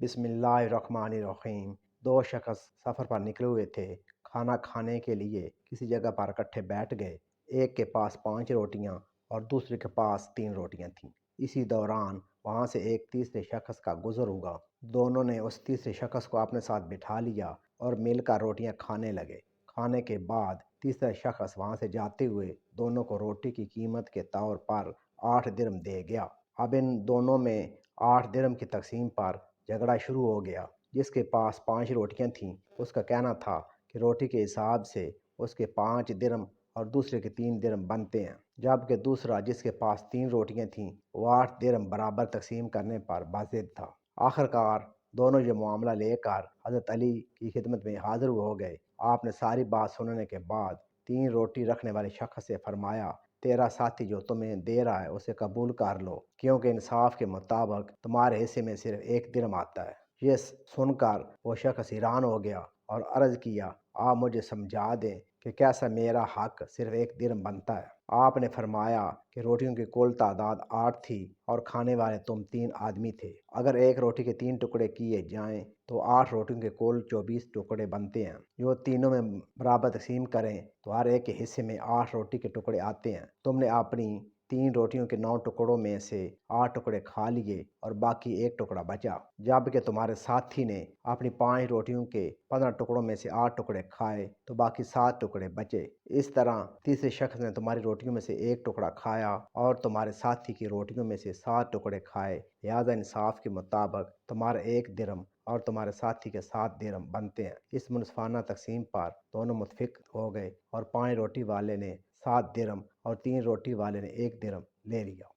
बिस्मिल्लाहिर्रहमानिर्रहीम। दो शख्स सफ़र पर निकले हुए थे। खाना खाने के लिए किसी जगह पर इकट्ठे बैठ गए। एक के पास 5 रोटियां और दूसरे के पास 3 रोटियां थीं। इसी दौरान वहां से एक तीसरे शख्स का गुजर हुआ। दोनों ने उस तीसरे शख्स को अपने साथ बिठा लिया और मिलकर रोटियां खाने लगे। खाने के बाद तीसरा शख्स वहां से जाते हुए दोनों को रोटी की कीमत के तौर पर 8 दिरहम दे गया। अब इन दोनों में 8 दिरहम की तकसीम पर झगड़ा शुरू हो गया। जिसके पास 5 रोटियां थीं उसका कहना था कि रोटी के हिसाब से उसके 5 दिरहम और दूसरे के 3 दिरहम बनते हैं, जबकि दूसरा जिसके पास 3 रोटियां थीं वो 8 दिरहम बराबर तकसीम करने पर बाज़िद था। आखिरकार दोनों ये मामला लेकर हज़रत अली की खिदमत में हाजिर हो गए। आपने सारी बात सुनने के बाद 3 रोटी रखने वाले शख्स से फरमाया, तेरा साथी जो तुम्हें दे रहा है उसे कबूल कर लो, क्योंकि इंसाफ के मुताबिक तुम्हारे हिस्से में सिर्फ 1 दिरहम आता है। ये सुनकर वो शख्स हैरान हो गया और अर्ज किया, आप मुझे समझा दें कि कैसा मेरा हक सिर्फ 1 दिरहम बनता है। आपने फरमाया कि रोटियों की कुल तादाद 8 थी और खाने वाले तुम 3 आदमी थे। अगर एक रोटी के 3 टुकड़े किए जाएं तो 8 रोटियों के कुल 24 टुकड़े बनते हैं। जो तीनों में बराबर तकसीम करें तो हर एक के हिस्से में 8 रोटी के टुकड़े आते हैं। तुमने अपनी 3 रोटियों के 9 टुकड़ों में से 8 टुकड़े खा लिए और बाकी 1 टुकड़ा बचा, जबकि तुम्हारे साथी ने अपनी 5 रोटियों के 15 टुकड़ों में से 8 टुकड़े खाए तो बाकी 7 टुकड़े बचे। इस तरह तीसरे शख्स ने तुम्हारी रोटियों में से 1 टुकड़ा खाया और तुम्हारे साथी की रोटियों में से 7 टुकड़े खाए। लिहाजा इंसाफ के मुताबिक तुम्हारा 1 दिरहम और तुम्हारे साथी के 7 दिरहम बनते हैं। इस मुनफाना तकसीम पर दोनों मुतफिक हो गए और 5 रोटी वाले ने 7 दिरहम और 3 रोटी वाले ने 1 दिरहम ले लिया।